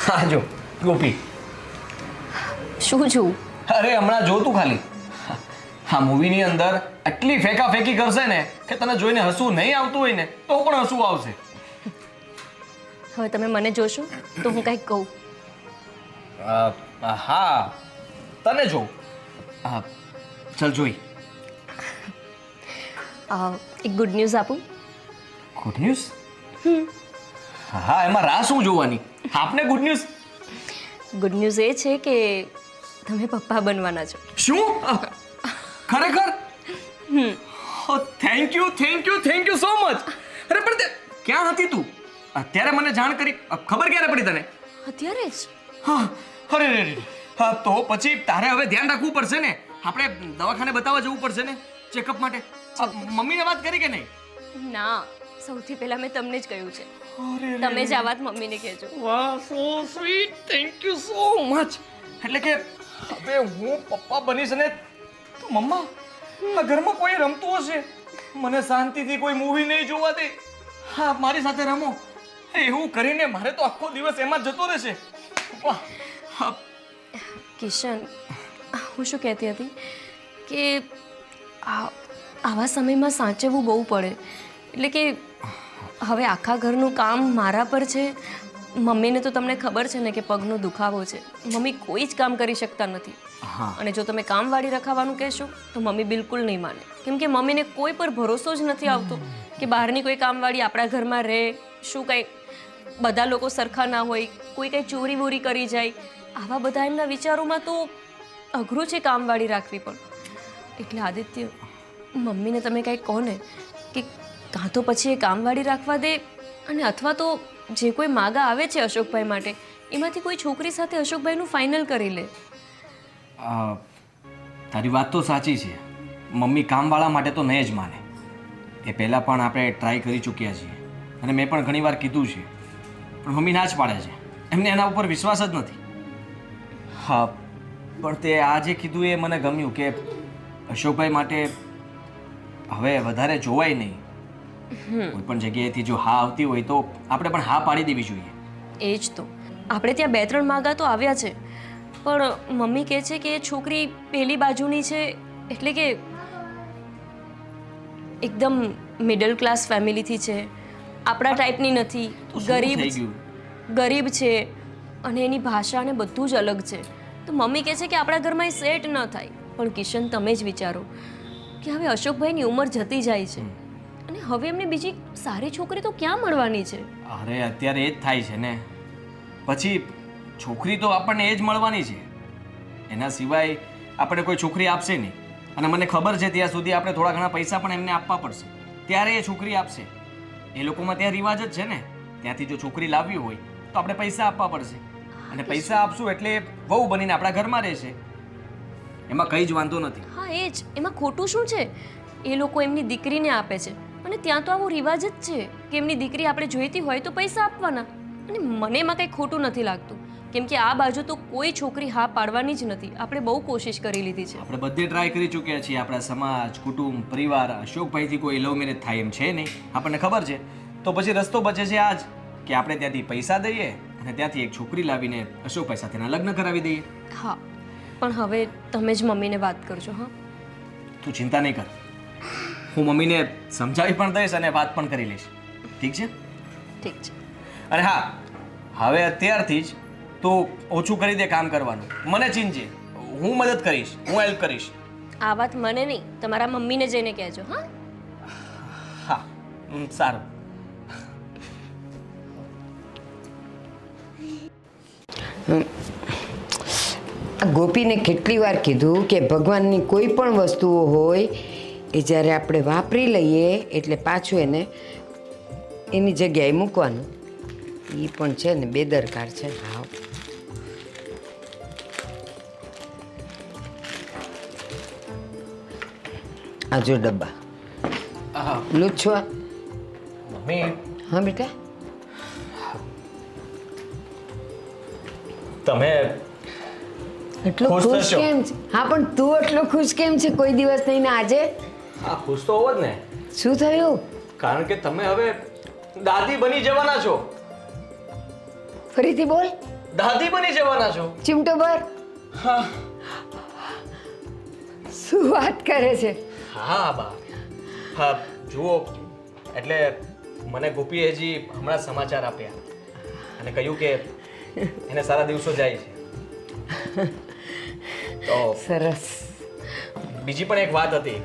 હા જો ગોપી, શું છું? અરે હમણાં જો તું ખાલી હા મૂવીની અંદર આટલી ફેંકી કરશે ને કે તને જોઈને હસવું નહીં આવતું હોય ને તો પણ હસવું આવશે. હવે તમે મને જોશો તો હું કંઈક કહું. હા તને જો ચલ જોઈ. એક ગુડ ન્યૂઝ આપું? Good news? હા એમાં રાહ શું જોવાની, આપને ગુડ ન્યૂઝ. ગુડ ન્યૂઝ એ છે કે તમે પપ્પા બનવાના છો. શું? ખરેખર? Thank you so much. અરે પણ તે ક્યાં હતી તું? અત્યારે મને જાણ કરી, ખબર ક્યારે પડી તને? અત્યારે જ. હા અરે રે હા તો પછી તારે હવે ધ્યાન રાખવું પડશે ને, આપણે દવાખાને બતાવવા જવું પડશે ને ચેકઅપ માટે. મમ્મીને વાત કરી કે નહીં? ના, સૌથી પહેલા મેં તમને જ કહ્યું છે. તમે જ આ વાત મમ્મીને કહેજો. વાહ so sweet, thank you so much. એટલે કે હવે હું પપ્પા બનીશ ને તો મમ્મા આ ઘરમાં કોઈ રમતું હશે, મને શાંતિથી કોઈ મૂવી નહીં જોવા દે, હા મારી સાથે રમો, એવું કરીને મારે તો આખો દિવસ એમાં જતો રહેશે. વાહ. કિશન, હું શું કહેતી હતી કે આવા સમયમાં સાચવવું બહુ પડે. એટલે કે હવે આખા ઘરનું કામ મારા પર છે. મમ્મીને તો તમને ખબર છે ને કે પગનો દુખાવો છે, મમ્મી કોઈ જ કામ કરી શકતા નથી. અને જો તમે કામવાળી રખાવાનું કહેશો તો મમ્મી બિલકુલ નહીં માને, કેમ કે મમ્મીને કોઈ પર ભરોસો જ નથી આવતો કે બહારની કોઈ કામવાળી આપણા ઘરમાં રહે. શું કંઈ બધા લોકો સરખા ના હોય, કોઈ કંઈ ચોરી બોરી કરી જાય, આવા બધા એમના વિચારોમાં તો અઘરું છે કામવાળી રાખવી પણ. એટલે આદિત્ય, મમ્મીને તમે કંઈક કહો ને કે કાં તો પછી એ કામવાળી રાખવા દે, અને અથવા તો જે કોઈ માગા આવે છે અશોકભાઈ માટે એમાંથી કોઈ છોકરી સાથે અશોકભાઈનું ફાઇનલ કરી લે. તારી વાત તો સાચી છે, મમ્મી કામવાળા માટે તો નહીં જ માને. એ પહેલાં પણ આપણે ટ્રાય કરી ચૂક્યા છીએ અને મેં પણ ઘણી વાર કીધું છે, પણ મમ્મી ના જ પાડે છે, એમને એના ઉપર વિશ્વાસ જ નથી. હા પણ તે આજે કીધું એ મને ગમ્યું કે અશોકભાઈ માટે હવે વધારે જોવાય નહીં. કોઈ પણ જગ્યાએથી જો હા આવતી હોય તો આપણે પણ હા પાડી દેવી જોઈએ. એ જ તો, આપણે ત્યાં 2-3 માગા તો આવ્યા છે, પણ મમ્મી કહે છે કે એ છોકરી પેલી બાજુની છે, એટલે કે એકદમ મિડલ ક્લાસ ફેમિલીથી છે, આપણા ટાઈપની નથી, ગરીબ છે, અને એની ભાષા ને બધું જ અલગ છે. તો મમ્મી કહે છે કે આપણા ઘરમાં એ સેટ ન થાય. પણ કિશન, તમે જ વિચારો કે હવે અશોકભાઈની ઉંમર જતી જાય છે અને હવે એમને બીજી સારી છોકરી તો ક્યાં મળવાની છે? અરે અત્યારે એ જ થાય છે ને, પછી છોકરી તો આપણને એ જ મળવાની છે, એના સિવાય આપણે કોઈ છોકરી આપશે નહીં. અને મને ખબર છે ત્યાં સુધી આપણે થોડા ઘણા પૈસા પણ એમને આપવા પડશે, ત્યારે એ છોકરી આપશે. એ લોકોમાં ત્યાં રિવાજ જ છે ને, ત્યાંથી જો છોકરી લાવવી હોય તો આપણે પૈસા આપવા પડશે, અને પૈસા આપશું એટલે વહુ બનીને આપણા ઘરમાં રહેશે. એમાં કંઈ જ વાંધો નથી. હા એ જ, એમાં ખોટું શું છે? એ લોકો એમની દીકરીને આપે છે, અને ત્યાં તો આવો રિવાજ જ છે કે એમની દીકરી આપણે જોઈતી હોય તો પૈસા આપવાના. અને મને એમાં કંઈ ખોટું નથી લાગતું, કેમ કે આ બાજુ તો કોઈ છોકરી હા પાડવાની જ નથી. આપણે બહુ કોશિશ કરી લીધી છે. આપણે બધે ટ્રાય કરી ચૂક્યા છીએ, આપણા સમાજ, કુટુંબ, પરિવાર. અશોકભાઈથી કોઈ લવ મેરેજ થાય એમ છે નહીં, આપણને ખબર છે. તો પછી રસ્તો બચે છે આજ કે આપણે ત્યાંથી પૈસા દઈએ અને ત્યાંથી એક છોકરી લાવીને અશોકભાઈ સાથેના લગ્ન કરાવી દઈએ. હા, પણ હવે તમે જ મમ્મીને વાત કરજો. હા, તું ચિંતા નહીં કર, હું મમ્મીને સમજાવી પણ દઈશ અને વાત પણ કરી લઈશ. ઠીક છે? ઠીક છે. અને હા, હવે અત્યારથી જ તું ઓછું કરી દે કામ કરવાનું. મને ચીંજે, હું મદદ કરીશ, હું હેલ્પ કરીશ. આ વાત મને નહીં, તમારા મમ્મીને જઈને કહેજો. હા હા, સારું. ગોપીને કેટલી વાર કીધું કે ભગવાનની કોઈ પણ વસ્તુઓ હોય એ જ્યારે આપણે વાપરી લઈએ એટલે પાછું એને એની જગ્યાએ મૂકવાનું. એ પણ છે ને બેદરકાર છે. હા, આ જો ડબ્બા લૂછવા. મમ્મી. હા બેટા, તમે એટલો ખુશ ખુશ થશો. કેમ છે? હા, પણ તું એટલો ખુશ કેમ છે? કોઈ દિવસ નહીં ને આજે હા, ખુશ તો હોવ જ ને, શું થયું? કારણ કે તમે હવે દાદી બની જવાના છો. ફરીથી બોલ. દાદી બની જવાના છો? ચીમટો ભર. હા શું વાત કરે છે? હા બા. હા જુઓ, એટલે મને ગોપીએ હજી હમણાં સમાચાર આપ્યા અને કહ્યું કે એને સારા દિવસો જાય છે. તો સરસ. બીજી પણ એક વાત હતી.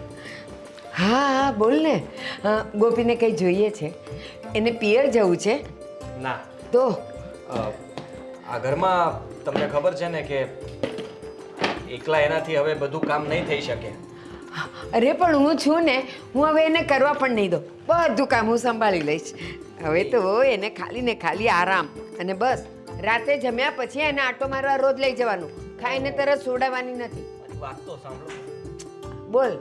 હા હા બોલ ને. ગોપીને કંઈ જોઈએ છે? એને પિયર જવું છે? ના, તો આ ઘરમાં તમને ખબર છે ને કે એકલા એનાથી હવે બધું કામ નહીં થઈ શકે. અરે પણ હું છું ને, હું હવે એને કરવા પણ નહીં દઉં. બધું કામ હું સંભાળી લઈશ. હવે તો એને ખાલી ને ખાલી આરામ અને બસ રાતે જમ્યા પછી એને આટો મારવા રોજ લઈ જવાનું. ખાઈને તરત સોડાવવાની નથી. મારી વાત તો સાંભળો. બોલ.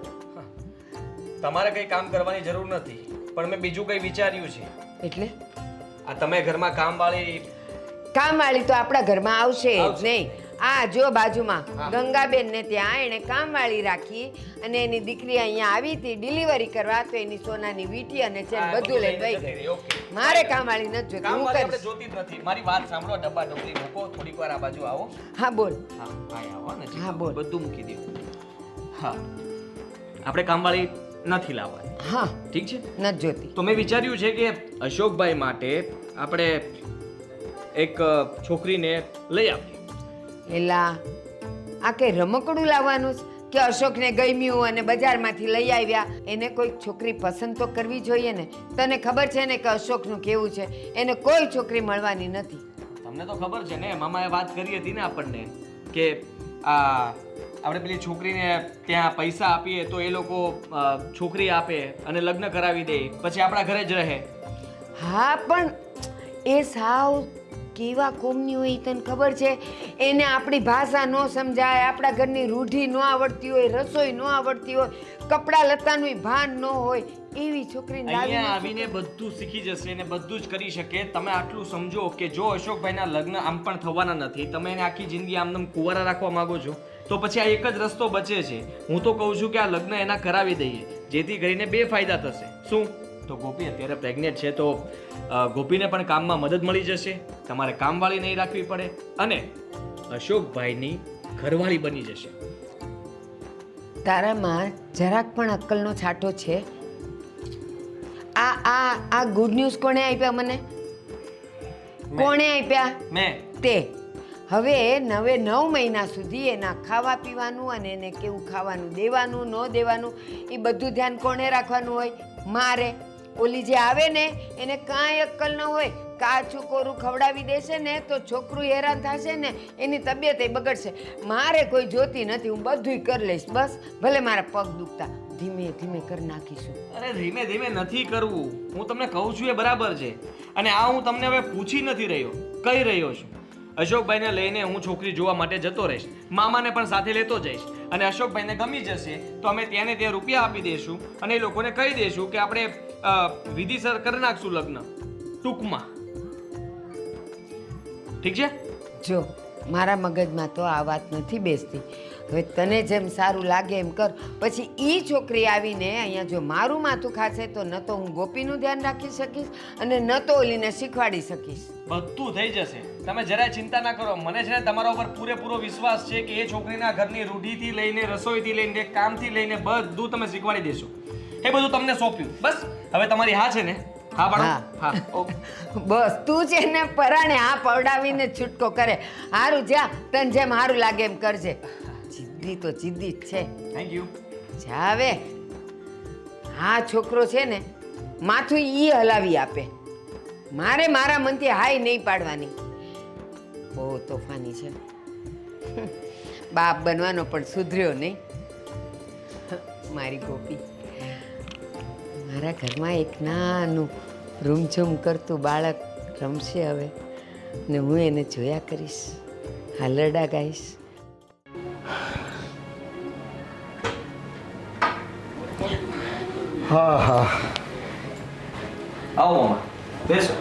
તમારે કંઈ કામ કરવાની જરૂર નથી, પણ મેં બીજું કંઈ વિચાર્યું છે. એટલે આ તમે ઘરમાં કામવાળી કામવાળી તો આપણા ઘરમાં આવશે જ આવશે. નહીં. આ જો બાજુમાં હા. ગંગાબેન ને ત્યાં એણે કામવાળી રાખી અને એની દીકરી અહીંયા આવી હતી ડિલિવરી કરવા, તો એની સોનાની વીંટી અને ચેન બધું લઈને વહી ગઈ. ઓકે. મારે કામવાળી નથી જોતી, હું કામવાળી આપણે કરીશ. જોતી જ નથી. મારી વાત સાંભળો, ડબ્બા ડબલી મૂકો, થોડીક વાર આ બાજુ આવો. હા બોલ. હા અહીં આવો ને. હા, બોલ. બધું મૂકી દો. હા, આપણે કામવાળી નથી લાવવાની, હા ઠીક છે? નથી જોતી. તો મેં વિચાર્યું છે કે અશોકભાઈ માટે આપણે એક છોકરીને લઈ આવીએ. એલા આ કઈ રમકડું લાવવાનું છે કે અશોકને ગમ્યું અને બજારમાંથી લઈ આવ્યા? એને કોઈ છોકરી પસંદ તો કરવી જોઈએ ને. તને ખબર છે ને કે અશોકનું કેવું છે, એને કોઈ છોકરી મળવાની નથી. તમને તો ખબર છે ને, મામાએ વાત કરી હતી ને આપણને કે આ આપણે પેલી છોકરીને ત્યાં પૈસા આપીએ તો એ લોકો છોકરી આપે અને લગ્ન કરાવી દે, પછી આપણા ઘરે જ રહે. હા પણ એ સાવ કેવા કોમની હોય તને ખબર છે? એને આપણી ભાષા ન સમજાય, આપણા ઘરની રૂઢી ન આવડતી હોય, રસોઈ ન આવડતી હોય, કપડાં લત્તાનું ભાન ન હોય, એવી છોકરીને અહીંયા લાવીને આવીને બધું શીખી જશે ને બધું જ કરી શકે. તમે આટલું સમજો કે જો અશોકભાઈના લગ્ન આમ પણ થવાના નથી, તમે એને આખી જિંદગી આમનામ કુંવારા રાખવા માંગો છો, તો પછી આ એક જ રસ્તો બચે છે. હું તો કહું છું કે આ લગ્ન એના કરાવી દઈએ, જેથી કરીને બે ફાયદા થશે. શું? તો ગોપી અત્યારે પ્રેગ્નેન્ટ છે, તો ગોપીને પણ કામમાં મદદ મળી જશે, તમારે કામવાળી નહીં રાખવી પડે, અને અશોકભાઈની ઘરવાળી બની જશે. તારામાં જરાક પણ અક્કલનો છાંટો છે? આ આ આ ગુડ ન્યૂઝ કોણે આપ્યા મને? કોણે આપ્યા? મેં. તે હવે 9 મહિના સુધી એના ખાવા પીવાનું અને એને કેવું ખાવાનું દેવાનું ન દેવાનું એ બધું ધ્યાન કોણે રાખવાનું હોય? મારે. ઓલી જે આવે ને એને કાંઈ અક્કલ ન હોય, કાચું કોરું ખવડાવી દેશે ને તો છોકરું હેરાન થશે ને એની તબિયત એ બગડશે. મારે કોઈ જોતી નથી, હું બધુંય કરી લઈશ. બસ ભલે મારા પગ દુખતા, ધીમે ધીમે કરી નાખીશું. અરે ધીમે ધીમે નથી કરવું, હું તમને કહું છું એ બરાબર છે. અને આ હું તમને હવે પૂછી નથી રહ્યો, કહી રહ્યો છું. અશોકભાઈને લઈને હું છોકરી જોવા માટે જતો રહીશ, મામાને પણ સાથે લેતો જઈશ, અને અશોકભાઈને ગમી જશે તો અમે ત્યાં ને ત્યાં રૂપિયા આપી દઈશું અને એ લોકોને કહી દઈશું કે આપણે વિધિસર કરી નાખશું લગ્ન ટૂંકમાં. ઠીક છે? જો મારા મગજમાં તો આ વાત નથી બેસતી. હવે તને જેમ સારું લાગે એમ કર. પછી એ છોકરી આવીને અહીંયા જો મારું માથું ખાશે તો ન તો હું ગોપીનું ધ્યાન રાખી શકીશ અને ન તો ઓલીને શીખવાડી શકીશ. બધું થઈ જશે, તમે જરાય ચિંતા ના કરો. મને છે ને તમારા ઉપર પૂરેપૂરો વિશ્વાસ છે કે એ છોકરીના ઘરની રૂઢીથી લઈને રસોઈથી લઈને કામથી લઈને બધું તમે શીખવાડી દેશો. એ બધું તમને સોંપ્યું. બસ હવે તમારી હા છે ને? હા પાડો. હા ઓકે. બસ તું છે ને પરાણે આ પવડાવીને છૂટકો કરે. હારું જા, તને જેમ હારું લાગે એમ કરજે. જિદ્દી તો જિદ્દી જ છે. Thank you. જાવે હા છોકરો છે ને માથું ઈ હલાવી આપે. મારે મારા મનથી હાય નહીં પાડવાની. બહુ તોફાની છે. બાપ બનવાનો પણ સુધર્યો નહીં. મારી ગોપી. મારા ઘરમાં એક નાનું રૂમઝૂમ કરતું બાળક રમશે હવે, ને હું એને જોયા કરીશ, હાલરડા ગાઈશ. હા હા આવો મામા, બેસો.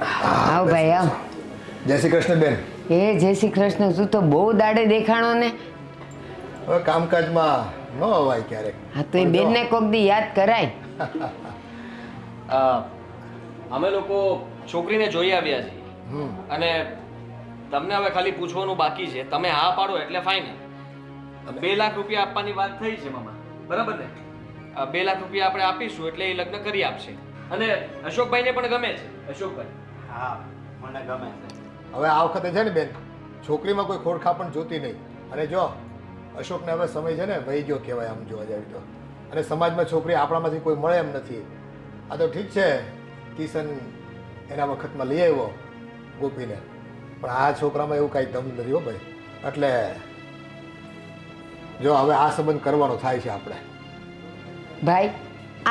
આવ ભાઈ આવ. જય શ્રી કૃષ્ણ બેન. એ જય શ્રી કૃષ્ણ. તું તો બહુ દાડે દેખાણો ને. હવે કામકાજમાં ન અવાય ક્યારેક. હા તો એ બેનને કોક દી યાદ કરાય. અમે લોકો છોકરીને જોઈ આવ્યા છીએ અને તમને હવે ખાલી પૂછવાનું બાકી છે. તમે હા પાડો એટલે ફાઇનલ. 2 લાખ રૂપિયા આપવાની વાત થઈ છે મામા, બરાબર ને? 2 લાખ રૂપિયા આપણે આપીશું એટલે એ લગ્ન કરી આપશે. અને અશોકભાઈને પણ ગમે છે. અશોકભાઈ, હા મને ગમે છે. હવે આ વખતે છે ને બેન, છોકરીમાં કોઈ ખોડખા પણ જોતી નહીં. અને જો અશોકને હવે સમય છે ને વહી ગયો કહેવાય આમ જોવા જાય તો. અને સમાજમાં છોકરી આપણામાંથી કોઈ મળે એમ નથી. આ તો ઠીક છે કિશન એના વખતમાં લઈ આવ્યો ગોપીને, પણ આ છોકરામાં એવું કાંઈ દમ નથી હો ભાઈ. એટલે જો હવે આ સંબંધ કરવાનો થાય છે આપણે. ભાઈ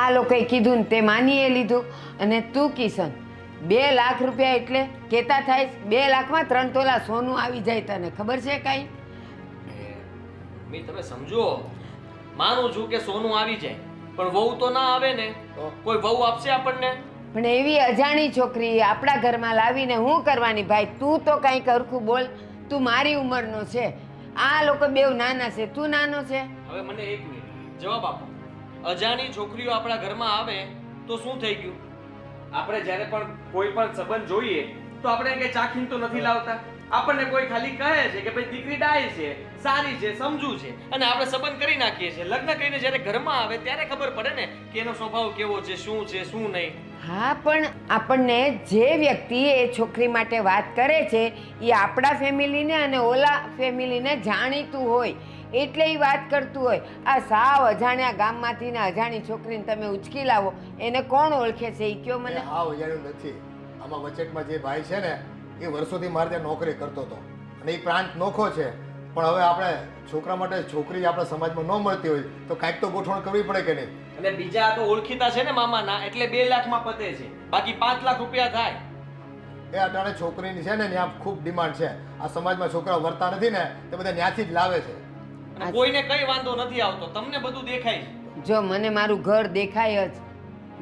આ લોકોએ કીધું ને તે માનીએ લીધું. અને તું કિશન 2 લાખ રૂપિયા એટલે કહેતા થાય 2 લાખમાં 3 તોલા સોનું આવી જાય, તને ખબર છે કાંઈ? મમ્મી તમે સમજો, માનું છું કે સોનું આવી જાય, પણ વહુ તો ના આવે ને. તો? કોઈ વહુ આપશે આપણને? પણ એવી અજાણી છોકરી આપણા ઘરમાં લાવીને હું કરવાની ભાઈ? તું તો કાંઈક હરખું બોલ. તું મારી ઉંમરનો છે, આ લોકો બેવ નાના છે, તું નાનો છે. હવે મને 1 મિનિટ જવાબ આપો. અજાણી છોકરીઓ આપણા ઘરમાં આવે તો શું થઈ ગયું? આપણે જ્યારે પણ કોઈ પણ સંબંધ જોઈએ તો આપણે કઈ ચાખીને તો નથી લાવતા. આપણને કોઈ ખાલી કહે છે કે ભાઈ દીકરી ડાય છે, સારી છે, સમજુ છે, અને આપણે સંબંધ કરી નાખીએ છીએ. લગ્ન કરીને જ્યારે ઘરમાં આવે ત્યારે ખબર પડે ને કે એનો સ્વભાવ કેવો છે, શું છે, શું નહીં. હા, પણ આપણને જે વ્યક્તિ એ છોકરી માટે વાત કરે છે એ આપણા ફેમિલીને અને ઓલા ફેમિલીને જાણીતું હોય એટલે એ વાત કરતું હોય. આ સાવ અજાણ્યા ગામમાંથી ને અજાણી છોકરીને તમે ઉચકી લાવો, એને કોણ ઓળખે છે એ કયો મને? આ અજાણ્યું નથી. આમાં વચેટમાં જે ભાઈ છે ને એ વર્ષોથી મારે ત્યાં નોકરી કરતો હતો અને એ પ્રાંત નોખો છે. પણ હવે આપણે છોકરા માટે છોકરી આપણા સમાજમાં ન મળતી હોય તો કાંઈક તો ગોઠવણ કરવી પડે કે નહીં? અને બીજા તો ઓળખીતા છે ને મામાના, એટલે 2 લાખમાં પતે છે. બાકી 5 લાખ રૂપિયા થાય. એ અટાણે છોકરીની છે ને ત્યાં ખૂબ ડિમાન્ડ છે. આ સમાજમાં છોકરા વર્તા નથી ને તે બધા ત્યાંથી જ લાવે છે. અને કોઈને કઈ વાંધો નથી આવતો, તમને બધું દેખાય છે. જો મને મારું ઘર દેખાય જ,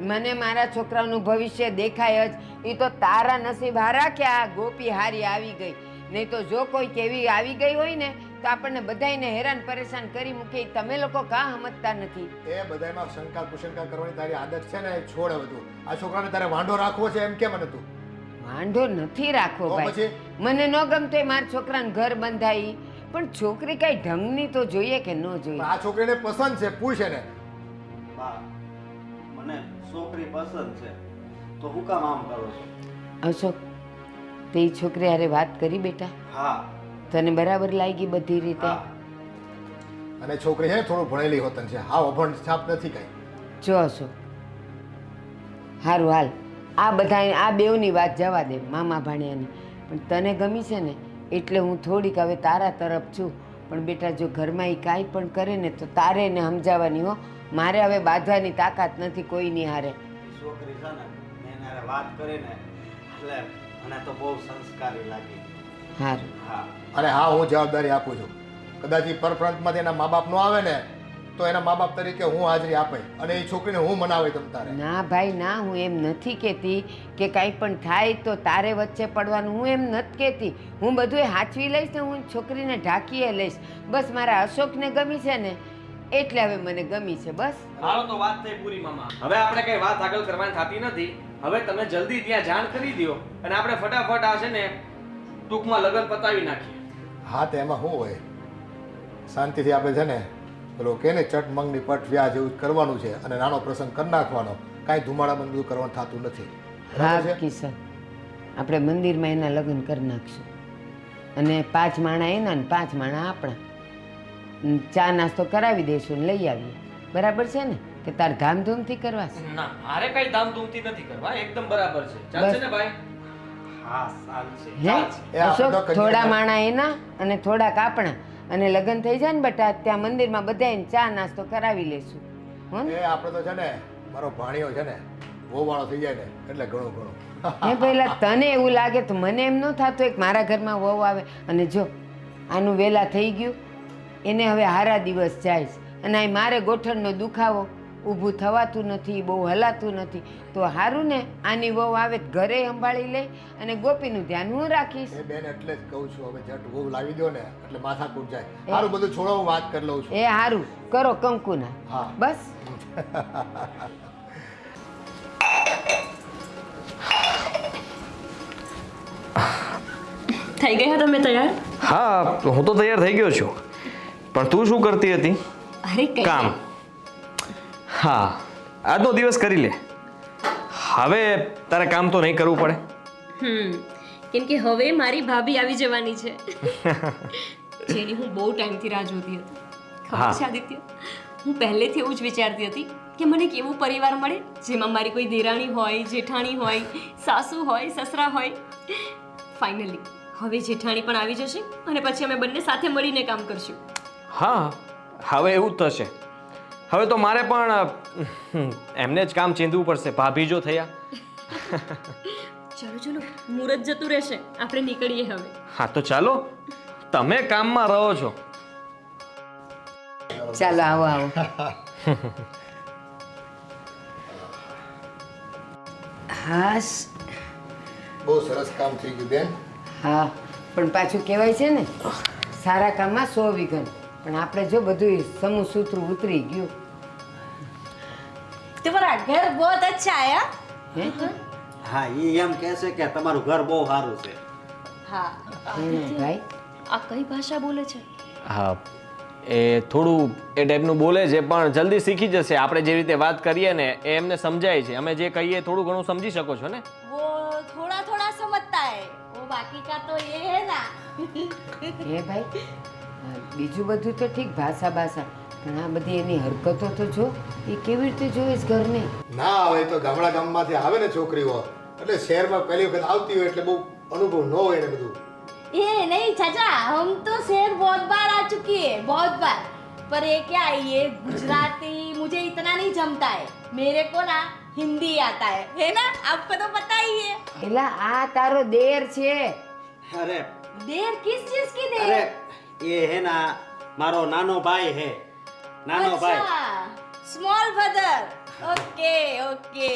મને મારા છોકરાઓનું ભવિષ્ય દેખાય જ. એ તો તારા નસીબ હારા કે આ ગોપી હારી આવી ગઈ, નહીં તો જો કોઈ કેવી આવી ગઈ હોય ને તો આપણને બધાયને હેરાન પરેશાન કરી મૂકે. તમે લોકો કાં સમજતા નથી? એ બધામાં શંકા કુશંકા કરવાની તારી આદત છે ને, એ છોડ હવે તું. આ છોકરાને તારે વાંઢો રાખવો છે એમ કે મને તું? વાંઢો નથી રાખવો તો ભાઈ. પછી? મને ન ગમતો એ મારા છોકરાને ઘર બંધાઈ, પણ છોકરી કઈ ઢંગની તો જોઈએ કે ન પણ જોઈએ? આ છોકરીને પસંદ છે, પૂછ એને. બા મને છોકરી પસંદ છે તો હું કામ આમ કરો છો? અશોક, તે ઈ છોકરી હારે વાત કરી બેટા? હા તને બરાબર લાગી બધી રીતે? હા અને છોકરી છે ને થોડું ભણેલી હોતન છે, હા અભણ છાપ નથી કઈ. જો અશોક, હારું હાલ, આ બધા આ બેવની વાત જવા દે, મામા ભાણિયાની. પણ તને ગમી છે ને એટલે હું થોડીક હવે તારા તરફ છું. પણ બેટા જો ઘરમાં એ કાંઈ પણ કરે ને તો તારે એને સમજાવવાની હો. મારે હવે બાંધવાની તાકાત નથી કોઈની હારે. એ છોકરી છે ને મેં એને હારે વાત કરીને એટલે મને તો બહુ સંસ્કારી લાગી. હારું. હા અને હા, હું જવાબદારી આપું છું. કદાચ એ પરપ્રાંતમાંથી એના મા બાપ નો આવે ને તો એના મા બાપ તરીકે હું હાજરી આપે અને એ છોકરીને હું મનાવે તમ તારે. ના ભાઈ ના, હું એમ નથી કહેતી કે કાંઈ પણ થાય તો તારે વચ્ચે પડવાનું, હું એમ નથી કહેતી. હું બધું હાચવી લઈશ ને હું છોકરીને ઢાંકીએ લઈશ. બસ મારા અશોકને ગમી છે ને એટલે હવે મને ગમી છે બસ. હાલો તો વાત થઈ પૂરી મામા. હવે આપણે કઈ વાત આગળ કરવાની થતી નથી. હવે તમે જલ્દી ત્યાં જાણ કરી દો અને આપણે ફટાફટ આ છે ને ટૂંકમાં લગ્ન પતાવી નાખીએ. હા, તો એમાં શું હોય, શાંતિથી આપણે છે ને પેલો કે ને ચટ મંગની પટ વ્યાહ જેવું જ કરવાનું છે અને નાનો પ્રસંગ કરી નાખવાનો. કાંઈ ધુમાડા બંધ કરવાનું થતું નથી. બરાબર હા છે? કિશન, આપણે મંદિરમાં એના લગ્ન કરી નાખશું અને 5 માણા એના ને 5 માણા આપણા. ચા નાસ્તો કરાવી દઈશું ને લઈ આવીએ. બરાબર છે ને? કે તાર ધામધૂમથી કરવા છે? ના, મારે કઈ ધામધૂમથી નથી કરવા, એકદમ બરાબર છે. ચાલશે ને ભાઈ? હા ચાલશે. હે એ આપણે તો અશોક, કન્યા થોડા ભાઈ. માણા એના અને થોડાક આપણા, અને લગ્ન થઈ જાય ને બટા ત્યાં મંદિરમાં બધાને ચા નાસ્તો કરાવી લેશું. હો ને? એ આપણે તો છે ને મારો ભાણિયો છે ને વહુવાળો થઈ જાય ને એટલે ઘણું ઘણું. હે પહેલા તને એવું લાગે તો મને એમ ન થતું એક મારા ઘરમાં વહુ આવે. અને જો આનું વેલા થઈ ગયું, એને હવે હારા દિવસ જાય છે અને આ મારે ગોઠણનો દુખાવો, ઊભું થવાતું નથી, બહુ હલાતું નથી. તો સારું ને આની વહુ આવે તો ઘરે સંભાળી લે અને ગોપીનું ધ્યાન હું રાખીશ. એ બેન એટલે જ કહું છું, હવે જટ વહુ લાવી દો ને એટલે માથાકૂટ જાય. સારું, બધું છોડો, હું વાત કરી લઉં છું. એ સારું કરો કંકુના. હા. બસ થઈ ગયા તમે તૈયાર? હા હું તો તૈયાર થઈ ગયો છું, પણ તું શું કરતી હતી? અરે કઈ કામ. હા આજનો દિવસ કરી લે, હવે તારે કામ તો નહીં કરવું પડે. કેમ કે હવે મારી ભાભી આવી જવાની છે જેની હું બહુ ટાઈમથી રાહ જોતી હતી. ખબર છે આદિત્ય, હું પહેલેથી એવું જ વિચારતી હતી કે મને એક એવો પરિવાર મળે જેમાં મારી કોઈ દેરાણી હોય, જેઠાણી હોય, સાસુ હોય, સસરા હોય. ફાઇનલી હવે જેઠાણી પણ આવી જશે અને પછી અમે બંને સાથે મળીને કામ કરશું. હા હવે એવું જ થશે. હવે તો મારે પણ એમને જ કામ ચીંધવું પડશે, ભાભી જો થયા. ચલો ચલો, મુહૂર્ત જતું રહેશે, આપણે નીકળીએ હવે. હા તો ચાલો, તમે કામમાં રહો છો. ચાલો આવો આવો. હાસ. બહુ સરસ કામ થઈ ગયું બેન. હા પણ પાછું કહેવાય છે ને, સારા કામમાં 100 વિઘન. પણ આપણે જો બધું સમૂહ સૂત્રું ઉતરી ગયું. तुम्हारा घर बहुत अच्छा है હે? હા એ એમ કહે છે કે તમારું ઘર બહુ સારું છે. हाँ ભાઈ આ કઈ ભાષા બોલે છે? હા એ થોડું એ ટાઈપનું બોલે છે, પણ જલ્દી શીખી જશે. આપણે જે રીતે વાત કરીએ ને એ એમને સમજાય છે. અમે જે કહીએ થોડું ઘણું સમજી શકો છો ને. वो थोड़ा थोड़ा समझता है, वो बाकी का तो ये है ना હે ભાઈ બીજું બધું તો ઠીક, ભાષા ભાષા, પણ આ બધી એની હરકતો તો જો, એ કેવી રીતે જોઈશ ઘરને. ના આવે તો ગામમાંથી આવે ને છોકરીઓ, એટલે શહેરમાં પહેલી વખત આવતી હોય એટલે બહુ અનુભવ ન હોય ને બધું. ये नहीं चाचा, हम तो शहर बहुत बार आ चुकी है, बहुत बार. पर ये क्या है, ये गुजराती मुझे इतना नहीं जमता है. मेरे को ना हिंदी आता है ना, आपको तो पता ही है. એલા આ તારો દેર છે. અરે देर किस चीज की અરે देर? એ હે ના મારો નાનો ભાઈ હે, નાનો ભાઈ. Small brother. Okay okay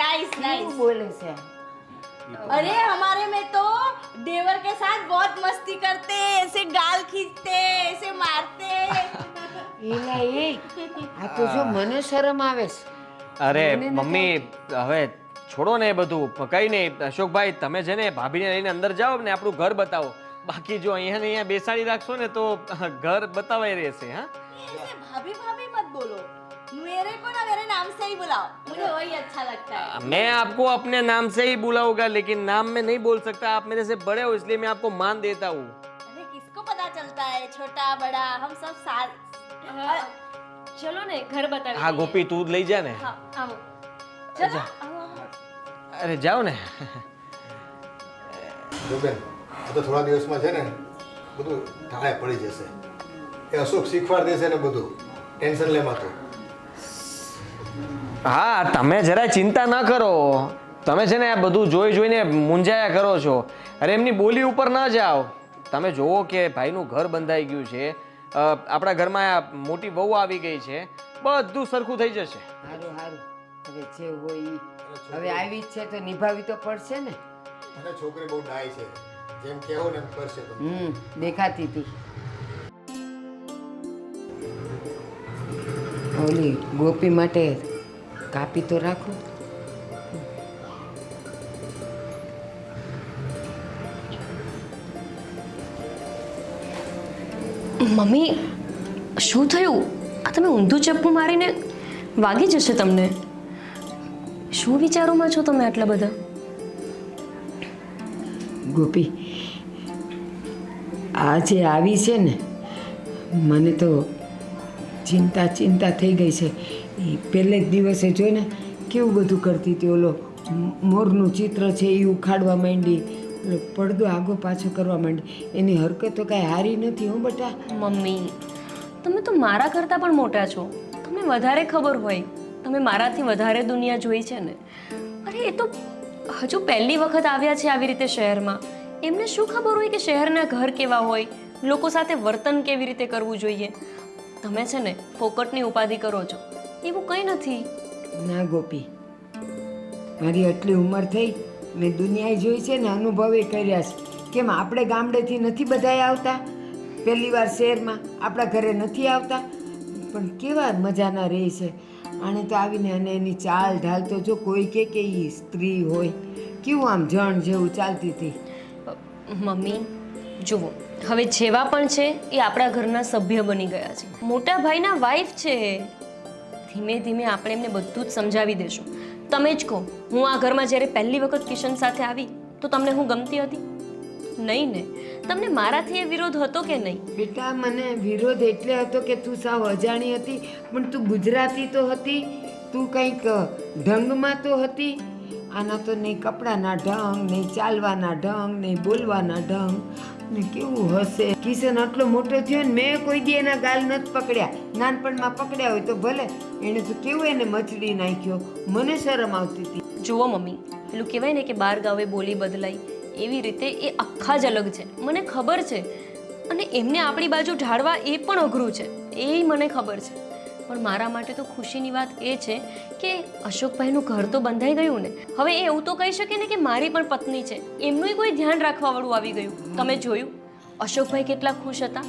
nice શું नाइस. બોલે છે? अरे हमारे में तो देवर के साथ बहुत मस्ती करते, ऐसे गाल खींचते, ऐसे मारते. એલા એ આ તો જો મને શરમ આવે છે. અરે મને નથી મમ્મી હવે છોડો ને એ બધું, કઈ નહીં. અશોકભાઈ તમે છે ને ભાભીને લઈને અંદર જાઓ ને આપણું ઘર બતાવો. બાકી જો અહીંયા ને અહીંયા બેસાડી રાખશો ને તો ઘર બતાવાય રહેશે. હા ऐसे भाभी भाभी मत बोलो, मेरे को ना मेरे नाम से ही बुलाओ, मुझे वही अच्छा लगता है. मैं आपको अपने नाम से ही बुलाऊंगा, लेकिन नाम में नहीं बोल सकता. आप मेरे से बड़े हो इसलिए मैं आपको मान देता हूँ. अरे किसको पता चलता है, छोटा बड़ा हम सब साथ. ચલો ને ઘર બતાવી હા દઈએ. ગોપી તું જ લઈ જા ને. હા આવો. चलो જા. आओ, आओ. અરે જાઓ ને. જો બેન આ તો થોડા દિવસમાં છે ને બધું ઢાળે પડી જશે. એ અશોક શીખવાડ દેશે ને બધું, ટેન્શન લેમાં તો. હા તમે જરાય ચિંતા ન કરો. તમે છે ને આ બધું જોઈ જોઈને મૂંઝાયા કરો છો. અરે એમની બોલી ઉપર ન જાઓ. તમે જુઓ કે ભાઈનું ઘર બંધાઈ ગયું છે, આપણા ઘરમાં આ મોટી વહુ આવી ગઈ છે, બધું સરખું થઈ જશે. સારું સારું, હવે જે હોય ઈ. હવે આવી જ છે તો નિભાવી તો પડશે ને. અને છોકરી બહુ ડાય છે, જેમ કહેવો ને એમ કરશે તમે. દેખાતી હતી. ઓલી ગોપી માટે કાપી તો રાખો. મમ્મી શું થયું? આ તમે ઊંધું ચપ્પુ મારીને વાગી જશે તમને. શું વિચારોમાં છો તમે આટલા બધા? ગોપી આ જે આવી છે ને, મને તો ચિંતા થઈ ગઈ છે. એ પહેલે જ દિવસે જો ને કેવું બધું કરતી હતી. ઓલો મોરનું ચિત્ર છે એ ઉખાડવા માંડી, ઓલો પડદો આગો પાછો કરવા માંડી. એની હરકતો કાંઈ હારી નથી હો બેટા. મમ્મી તમે તો મારા કરતાં પણ મોટા છો, તમને વધારે ખબર હોય. તમે મારાથી વધારે દુનિયા જોઈ છે ને. અરે એ તો હજુ પહેલી વખત આવ્યા છે આવી રીતે શહેરમાં. એમને શું ખબર હોય કે શહેરના ઘર કેવા હોય, લોકો સાથે વર્તન કેવી રીતે કરવું જોઈએ. તમે છે ને ફોકટની ઉપાધિ કરો છો, એવું કંઈ નથી. ના ગોપી, મારી આટલી ઉંમર થઈ, મેં દુનિયાએ જોઈ છે ને, અનુભવે કર્યા છે. કેમ આપણે ગામડેથી નથી બધાય આવતા? પહેલી વાર શહેરમાં આપણા ઘરે નથી આવતા, પણ કેવા મજાના રહે છે. આને તો આવીને અને એની ચાલ ઢાલ તો જો કોઈ કે એ સ્ત્રી હોય, કેવું આમ જણ જેવું ચાલતી હતી. મમ્મી જુઓ, હવે જેવા પણ છે એ આપણા ઘરના સભ્ય બની ગયા છે, મોટા ભાઈના વાઈફ છે. ધીમે ધીમે આપણે એમને બધું જ સમજાવી દેશું. તમે જ કહો, હું આ ઘરમાં જ્યારે પહેલી વખત કિશન સાથે આવી તો તમને હું ગમતી હતી? નહીં ને? તમને મારાથી એ વિરોધ હતો કે નહીં? બેટા, મને વિરોધ એટલે હતો કે તું સાવ અજાણી હતી, પણ તું ગુજરાતી તો હતી, તું કંઈક ઢંગમાં તો હતી. આના તો નહીં કપડાના ઢંગ, નહીં ચાલવાના ઢંગ, નહીં બોલવાના ઢંગ, ને કેવું હશે. કિશન આટલો મોટો થયો ને મેં કોઈ દી એના ગાલ નથી પકડ્યા. નાનપણમાં પકડ્યા હોય તો ભલે, એણે તો કેવું એને મચડી નાખ્યો. મને શરમ આવતી હતી. જુઓ મમ્મી, પેલું કહેવાય ને કે બાર ગાવે બોલી બદલાય, એવી રીતે એ આખા જ અલગ છે, મને ખબર છે. અને એમને આપણી બાજુ ઢાળવા એ પણ અઘરું છે, એ મને ખબર છે. પણ મારા માટે તો ખુશીની વાત એ છે કે અશોકભાઈનું ઘર તો બંધાઈ ગયું ને. હવે એ એવું તો કહી શકે ને કે મારી પણ પત્ની છે, એમનું કોઈ ધ્યાન રાખવાવાળું આવી ગયું. તમે જોયું અશોકભાઈ કેટલા ખુશ હતા?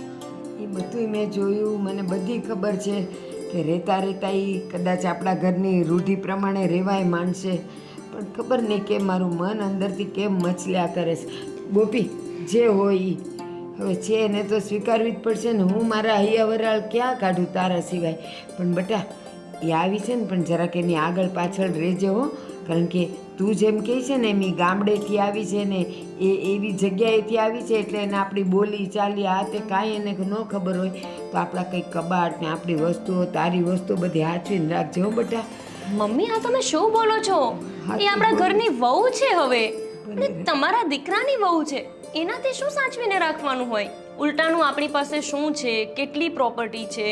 એ બધું મેં જોયું, મને બધી ખબર છે કે રહેતા રહેતા એ કદાચ આપણા ઘરની રૂઢિ પ્રમાણે રહેવાય માનશે, પણ ખબર નહીં કે મારું મન અંદરથી કેમ મચલ્યા કરે છે. ગોપી, જે હોય ઈ હવે છે એને તો સ્વીકારવી જ પડશે ને. હું મારા હૈયા વરાળ ક્યાં કાઢું તારા સિવાય. પણ બેટા, એ આવી છે ને, પણ જરાક એની આગળ પાછળ રહેજે હો, કારણ કે તું જેમ કહે છે ને એમ એ ગામડેથી આવી છે ને એ એવી જગ્યાએથી આવી છે, એટલે એને આપણી બોલી ચાલી આ તે કાંઈ એને ન ખબર હોય તો આપણા કંઈક કબાટ ને આપણી વસ્તુઓ, તારી વસ્તુઓ બધી હાચવીને રાખજે હો બેટા. મમ્મી, આ તમે શું બોલો છો? એ આપણા ઘરની વહુ છે હવે, અને તમારા દીકરાની વહુ છે, એનાથી શું સાચવીને રાખવાનું હોય? ઉલટાનું આપણી પાસે શું છે, કેટલી પ્રોપર્ટી છે,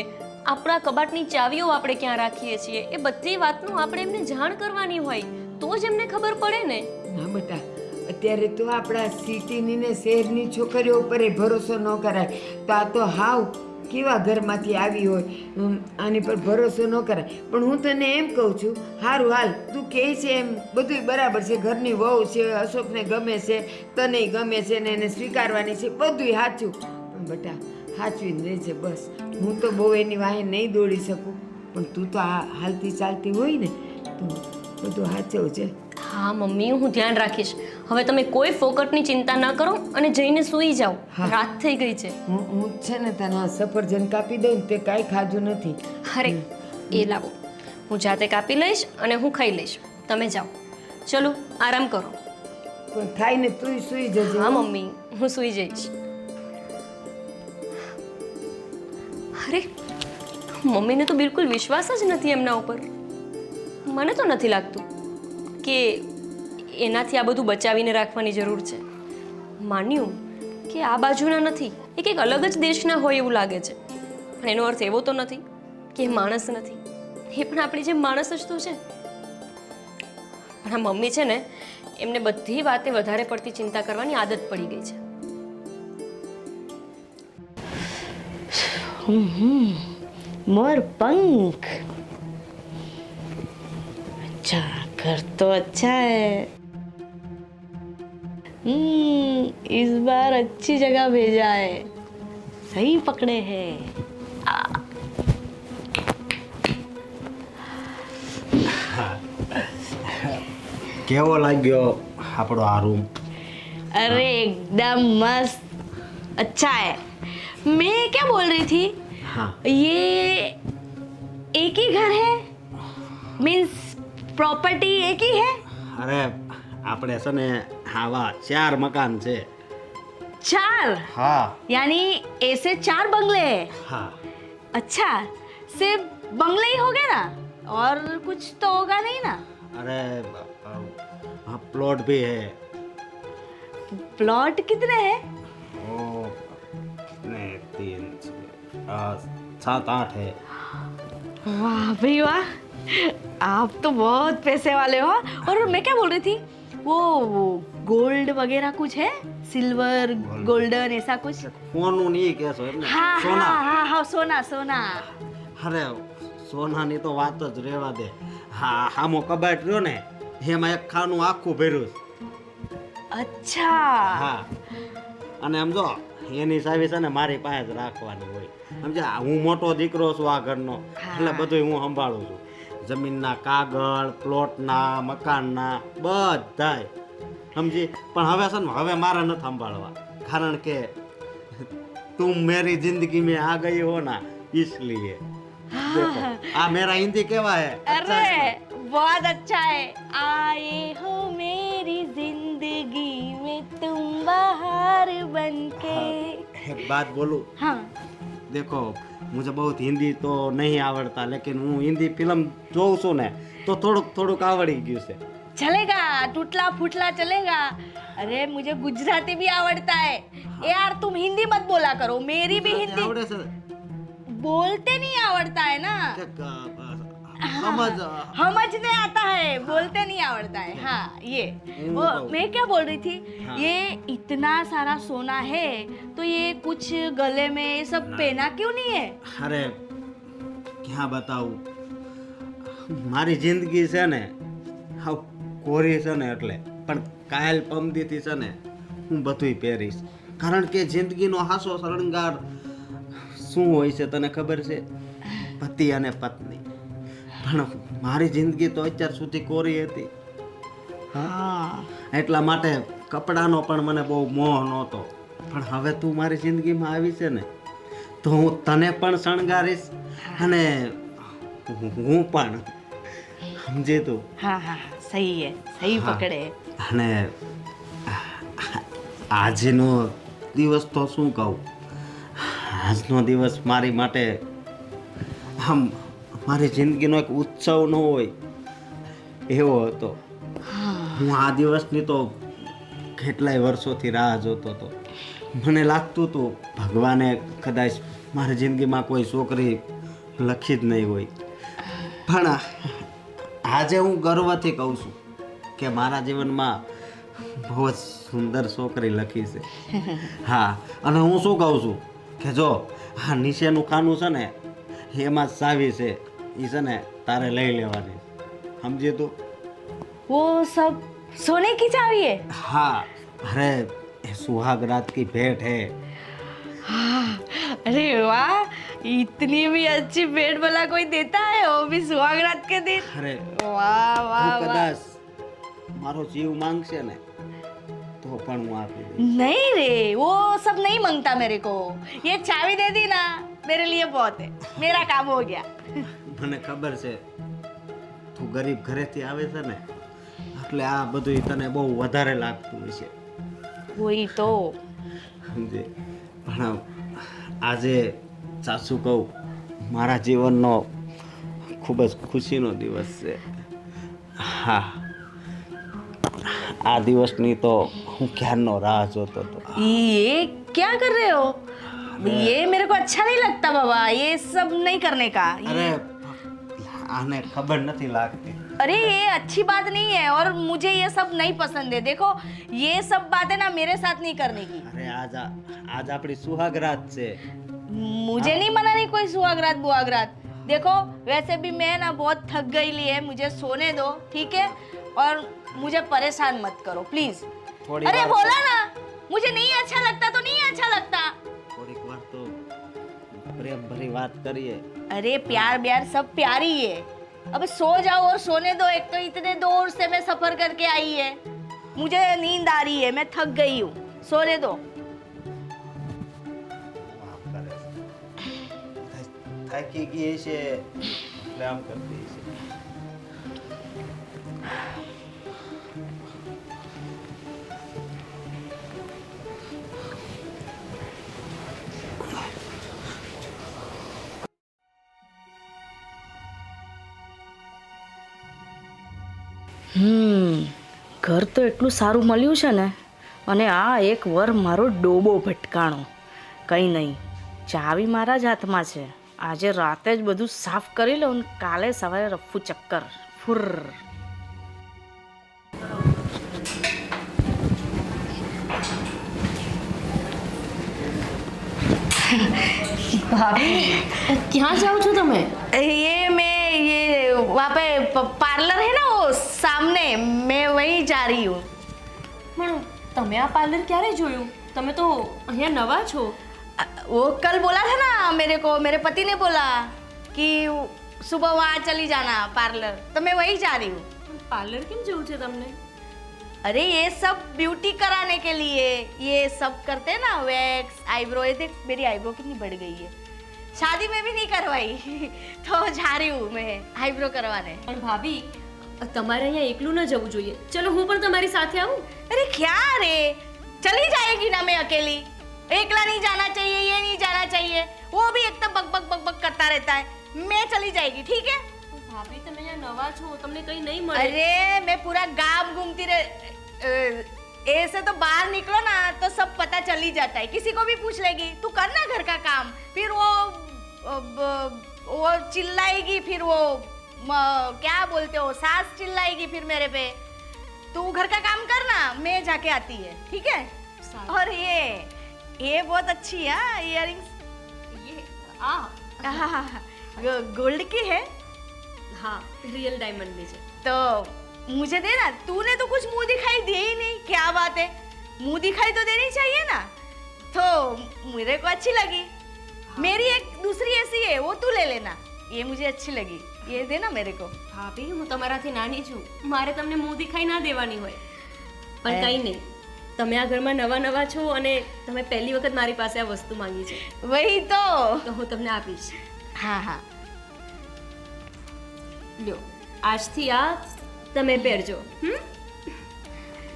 આપણા કબાટની ચાવીઓ આપણે ક્યાં રાખીએ છીએ, એ બધી વાતનું આપણે એમને જાણ કરવાની હોય, તો જ એમને ખબર પડે ને. ના બેટા, અત્યારે તો આપણા સિટીની ને શહેરની છોકરીઓ ઉપર એ ભરોસો ન કરાય. તો આ તો હાવ કેવા ઘરમાંથી આવી હોય, આની પર ભરોસો ન કરાય. પણ હું તને એમ કહું છું, હારું હાલ, તું કહે છે એમ બધુંય બરાબર છે, ઘરની વહુ છે, અશોકને ગમે છે, તને ગમે છે ને એને સ્વીકારવાની છે, બધુંય સાચું. પણ બેટા સાચવીને રહેજે બસ. હું તો બહુ એની વાહે નહીં દોડી શકું, પણ તું તો આ હાલતી ચાલતી હોય ને તો બધું સાચું છે. હા મમ્મી, હું ધ્યાન રાખીશ. હવે તમે કોઈ ફોકટની ચિંતા ન કરો અને જઈને સૂઈ જાઓ, રાત થઈ ગઈ છે. હું છે ને તને આ સફરજન કાપી દઉં ને તે કાંઈ ખાધું નથી. અરે એ લાવો, હું જાતે કાપી લઈશ અને હું ખાઈ લઈશ. તમે જાઓ, ચલો આરામ કરો. પણ થાય ને તું સૂઈ જજે. હા મમ્મી, હું સૂઈ જઈશ. અરે મમ્મીને તો બિલકુલ વિશ્વાસ જ નથી એમના ઉપર. મને તો નથી લાગતું કે એનાથી આ બધું બચાવીને રાખવાની જરૂર છે. માન્યું કે આ બાજુના નથી, એ કંઈક અલગ જ દેશના હોય એવું લાગે છે, પણ એનો અર્થ એવો તો નથી કે એ માણસ નથી. એ પણ આપણી જેમ માણસ જ તો છે. પણ આ મમ્મી છે ને, એમને બધી વાતે વધારે પડતી ચિંતા કરવાની આદત પડી ગઈ છે. मोर पंख अच्छा, घर तो अच्छा है. इस बार अच्छी जगह भेजा है, सही पकड़े हैं. કેવો લાગ્યો આપણો આ રૂમ? अरे एकदम मस्त, अच्छा है. मैं क्या बोल रही थी, हाँ, ये एक ही घर है, मीन्स प्रॉपर्टी एक ही है? અરે આપણે છે ને આવા 4 મકાન છે. 4? હા यानी ऐसे 4 बंगले हैं. હા. अच्छा, सिर्फ बंगले ही हो गए ना, और कुछ तो होगा नहीं ना? अरे हाँ, प्लॉट भी है. प्लॉट कितने हैं? ओ, ने 3 7 8 है. वाह भाई वाह, आप तो बहुत पैसे वाले हो. और मैं क्या बोल रही थी, वो गोल्ड वगैरह कुछ है, सिल्वर गोल्डन ऐसा कुछ? સોનું નહીં કહેશો એમ ને? हाँ સોના. हाँ हाँ हाँ, सोना सोना. અરે સોનાની તો વાત જ રહેવા દે. હા, હામો કબાટ રહ્યો ને એમાં એક ખાનું આખું ભર્યું છે. अच्छा. હા, અને આમ જો એની ચાવી છે ને મારી પાસે જ રાખવાની હોય. સમજ્યા? હું મોટો દીકરો છું આ ઘરનો, એટલે બધું હું સંભાળું છું. જમીનના કાગળ, પ્લોટના, મકાનના બધાય. સમજી. પણ હવે છે ને હવે મારે નથી સંભાળવા, કારણ કે तुम मेरी जिंदगी में आ गई हो ना, इसलिए देखो आ मेरा हिंदी केवा है? अरे बहुत अच्छा है। आए हो मेरी जिंदगी में तुम बहार बनके। एक बात बोलूं? हाँ देखो मुझे बहुत हिंदी तो नहीं आवड़ता, लेकिन હું હિન્દી ફિલ્મ જોઉં છું ને તો થોડુંક આવડી ગયું છે. चलेगा, टूटला फूटला चलेगा। अरे मुझे गुजराती भी आवड़ता है। यार तुम हिंदी मत बोला करो, मेरी भी हिंदी આવડે છે बोलते नहीं आवड़ता है ना, કે સમજ समझने आता है, बोलते नहीं आवड़ता है। हाँ ये वो मैं क्या बोल रही थी, ये इतना सारा सोना है तो ये कुछ गले में ये सब पहना क्यों नहीं है? અરે ક્યાં બતાવું, મારી જિંદગી છે ને હાવ કોરી છે ને, એટલે પણ કાયલ પમદીથી છે ને હું બધુંય પહેરીશ, કારણ કે જિંદગીનો હાસો શણગાર શું હોય છે તને ખબર છે? પતિ અને પત્ની. પણ મારી જિંદગી તો અત્યાર સુધી કોરી હતી. હા એટલા માટે કપડાનો પણ મને બહુ મોહ નહોતો, પણ હવે તું મારી જિંદગીમાં આવી છે ને તો હું તને પણ શણગારીશ અને હું પણ, સમજે તું? हाँ हाँ सही है, सही हाँ। पकड़े। અને આજનો દિવસ તો શું કહું, આજનો દિવસ મારી માટે આમ મારી જિંદગીનો એક ઉત્સવ ન હોય એવો હતો. હું આ દિવસની તો કેટલાય વર્ષોથી રાહ જોતો હતો. મને લાગતું હતું ભગવાને કદાચ મારી જિંદગીમાં કોઈ છોકરી લખી જ નહીં હોય, પણ આજે હું ગર્વથી કહું છું કે મારા જીવનમાં બહુ જ સુંદર છોકરી લખી છે. હા, અને હું શું કહું છું કે જો આ નીચેનું ખાનું છે ને એમાં જ ચાવી છે, એ છે ને તારે લઈ લેવાની, સમજે તું? वो सब सोने की चाबी है? हाँ, अरे ये सुहाग रात की भेंट है. अरे वाह, इतनी भी अच्छी भेंट भला कोई देता है, वो भी सुहाग रात के दिन? अरे वाह वाह તું वाह। કદાચ મારો જીવ માંગશે ને તો પણ હું આપી દઈશ. नहीं रे, वो सब नहीं मांगता मेरे को, ये चाबी दे दी ना मेरे लिए बहुत है, मेरा काम हो गया। મને ખબર છે તું ગરીબ ઘરેથી આવે છે ને એટલે આ બધું તને બહુ વધારે લાગતું હોય છે, वही तो। સમજે? પણ આજે સાચું કહું, મારા જીવનનો ખૂબ જ ખુશીનો દિવસ છે. હા, આ દિવસની તો હું ક્યારનો રાહ જોતો હતો. ये क्या कर रहे हो? ये मेरे को अच्छा नहीं लगता बाबा, ये सब नहीं करने का। અરે આને ખબર નથી લાગતી. अरे ये अच्छी बात नहीं है और मुझे ये सब नहीं पसंद है। देखो ये सब बातें ना मेरे साथ नहीं करने की। અરે આજ આપણી સુહાગરાત છે. मुझे नहीं मनानी कोई सुहागरात बुहागरात। देखो वैसे भी मैं ना बहुत थक गई ली है, मुझे सोने दो, ठीक है? और मुझे परेशान मत करो प्लीज। थोड़ी अरे बार बोला ना, मुझे नहीं अच्छा लगता तो नहीं अच्छा लगता। થોડીક વાર તો પ્રેમ ભરી વાત કરીએ. अरे प्यार ब्यार सब प्यार ही है। अब सो जाओ और सोने दो, एक तो इतने दूर से मैं सफर करके आई है, मुझे नींद आ रही है, मैं थक गई हूँ, सोने दो। થાકી ગઈ છે એટલે આમ કરતી છે. ઘર તો એટલું સારું મળ્યું છે ને, અને આ એક વર મારો ડોબો ભટકાણો. કંઈ નહીં, ચાવી મારા જ હાથમાં છે. આજે રાતે જ બધું સાફ કરી લઉં ને કાલે સવારે રફુ ચક્કર ફુર. ક્યાં જાઓ છો તમે? ये मैं ये वहाँ पे पार्लर है ना वो सामने, मैं वहीं जा रही हूँ। પણ તમે આ પાર્લર ક્યારે જોયું? તમે તો અહીંયા નવા છો. वो कल बोला था ना मेरे को, मेरे पति ने बोला कि सुबह वहाँ चली जाना पार्लर, तो मैं वहीं जा रही हूँ। પાર્લર કેમ જવું છે તમને? अरे ये सब ब्यूटी कराने के लिए ये सब करते हैं ना, वैक्स, आईब्रो। ये देख मेरी आईब्रो कितनी बढ़ गई है। शादी में भी नहीं करवाई तो जा रही हूँ मैं आईब्रो करवाने। પણ ભાભી તમારે અહીંયા એકલું ન જવું જોઈએ. ચલો હું પણ તમારી સાથે આવું. अरे क्या रे, चली जाएगी ना मैं अकेली? एकला नहीं जाना चाहिए, ये नहीं जाना चाहिए। वो भी एकदम बक बक बक बक करता रहता है। मैं चली जाएगी, ठीक है? ભાભી તમે અહીંયા નવા છો, તમને કંઈ નહીં મળે. अरे मैं पूरा गांव घूमती रह, ऐसे तो बाहर निकलो ना तो सब पता चल ही जाता है। किसी को भी पूछ लेगी तू करना घर का काम, फिर वो चिल्लाएगी, फिर वो क्या बोलते हो, सास चिल्लाएगी फिर मेरे पे। तू घर का काम करना, मैं जाके आती है, ठीक है? और ये बहुत अच्छी है इयररिंग्स। ये गोल्ड की है। હા, રિયલ ડાયમંડની છે. तो मुझे देना। तूने तो कुछ मुंह दिखाई दिए ही नहीं, क्या बात है? मुंह दिखाई तो देनी चाहिए ना। तो मेरे को अच्छी लगी। मेरी एक दूसरी ऐसी है, वो तू ले लेना। ये मुझे अच्छी लगी, ये देना मेरे को। ભાભી હું તમારાથી નાની છું, મારે તમને મોં દેખાઈ ના દેવાની હોય. પણ કંઈ નહીં, તમે આ ઘરમાં નવા નવા છો અને તમે પહેલી વખત મારી પાસે આ વસ્તુ માંગી છે वही तो। તો હું તમને આપીશ. हाँ हाँ, લ્યો, આજથી આ તમે પહેરજો.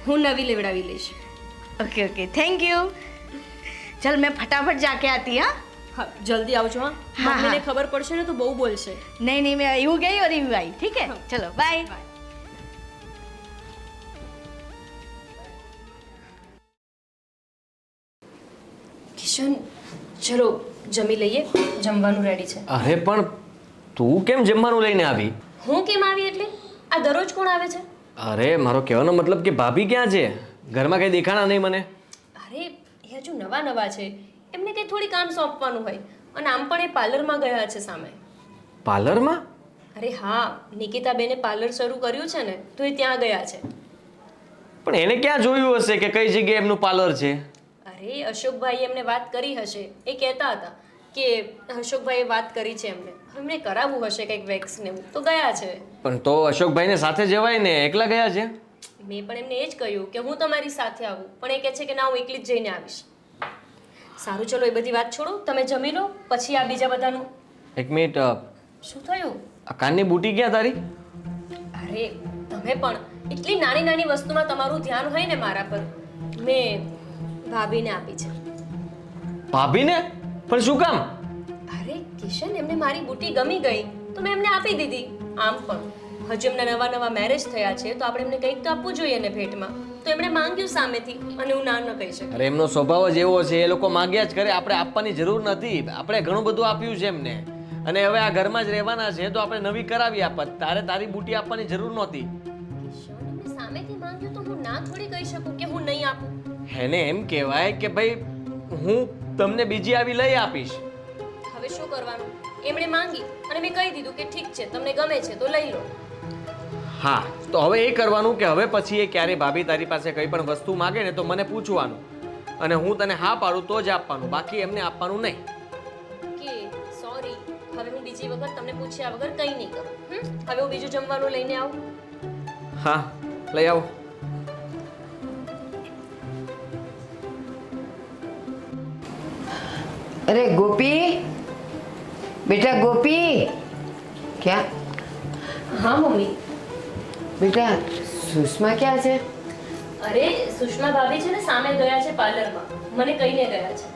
હું નવી લેવડાવી લઈશ. Okay okay, thank you. चल मैं फटाफट जाके आती। हाँ હા, જલ્દી આવજો. હા, હા, મમ્મીને હા. ખબર પડશે ને તો બહુ બોલશે. नहीं नहीं, मैं यूँ गई और यूँ आई, ठीक है? हाँ। चलो बाय। કિશન, ચલો જમી લઈએ, જમવાનું રેડી છે. અરે પણ તું કેમ જમવાનું લઈને આવી? હું કેમ આવી એટલે? આ દરરોજ કોણ આવે છે? અરે મારો કહેવાનો મતલબ કે ભાભી ક્યાં છે? ઘરમાં કંઈ દેખાણા નહીં મને. અરે એ હજુ નવા નવા છે, એમને કંઈ થોડી કામ સોંપવાનું હોય. અને આમ પણ એ પાર્લરમાં ગયા છે સામે. પાર્લરમાં? અરે હા, નિકિતાબેને પાર્લર શરૂ કર્યું છે ને તો એ ત્યાં ગયા છે. પણ એને ક્યાં જોયું હશે કે કઈ જગ્યાએ એમનું પાર્લર છે? અરે અશોકભાઈ એમને વાત કરી હશે, એ કહેતા હતા કે અશોકભાઈએ વાત કરી છે એમને કરાવવું હશે કંઈક વેક્સ ને એવું, તો ગયા છે. પણ તો અશોકભાઈને સાથે જવાય ને, એકલા ગયા છે? મેં પણ એમને એ જ કહ્યું કે હું તમારી સાથે આવું, પણ એ કહે છે કે ના, હું એકલી જ જઈને આવીશ. સારું, ચલો એ બધી વાત છોડો, તમે જમી લો, પછી આ બીજા બધાનું. એક મિનિટ, શું થયું? આ કાનની બુટી ક્યાં તારી? અરે તમે પણ એટલી નાની નાની વસ્તુમાં તમારું ધ્યાન હોય ને મારા પર. મેં ભાભીને આપી છે. ભાભીને? પણ શું કામ? અરે કિશન, એમને મારી બુટી ગમી ગઈ તો મેં એમને આપી દીધી. આમ પણ હજુ એમના નવા નવા મેરેજ થયા છે તો આપણે એમને કંઈક તો આપવું જોઈએ ને ભેટમાં. તો એમણે માંગ્યું સામેથી અને હું ના ન કહી શકું. અરે એમનો સ્વભાવ જ એવો છે, એ લોકો માંગ્યા જ કરે, આપણે આપવાની જરૂર નથી. આપણે ઘણું બધું આપ્યું છે એમને, અને હવે આ ઘરમાં જ રહેવાના છે તો આપણે નવી કરાવી આપત. તારે તારી બુટી આપવાની જરૂર નહોતી. કિશન, એમને સામેથી માંગ્યું તો હું ના થોડી કહી શકું કે હું નહીં આપું. એને એમ કહેવાય કે ભાઈ હું તમને બીજી આવી લઈ આપીશ. હવે શું કરવાનું? એમણે માંગી અને મેં કહી દીધું કે ઠીક છે, તમને ગમે છે તો લઈ લો. હા, તો હવે એ કરવાનું કે હવે પછી એ ક્યારે ભાભી તારી પાસે કંઈ પણ વસ્તુ માગે ને તો મને પૂછવાનું, અને હું તને હા પાડું તો જ આપવાનું, બાકી એમને આપવાનું નહીં. કે સોરી, હવે હું બીજી વખત તમને પૂછ્યા વગર કંઈ નહીં કરું. હવે હું બીજું જમવાનું લઈને આવું. હા, લઈ આવો. અરે ગોપી, બેટા ગોપી, ક્યાં? હા મમ્મી. બેટા સુષ્મા ક્યાં છે? અરે સુષ્મા ભાભી છે ને સામે ગયા છે પાર્લરમાં, મને કહીને ગયા છે.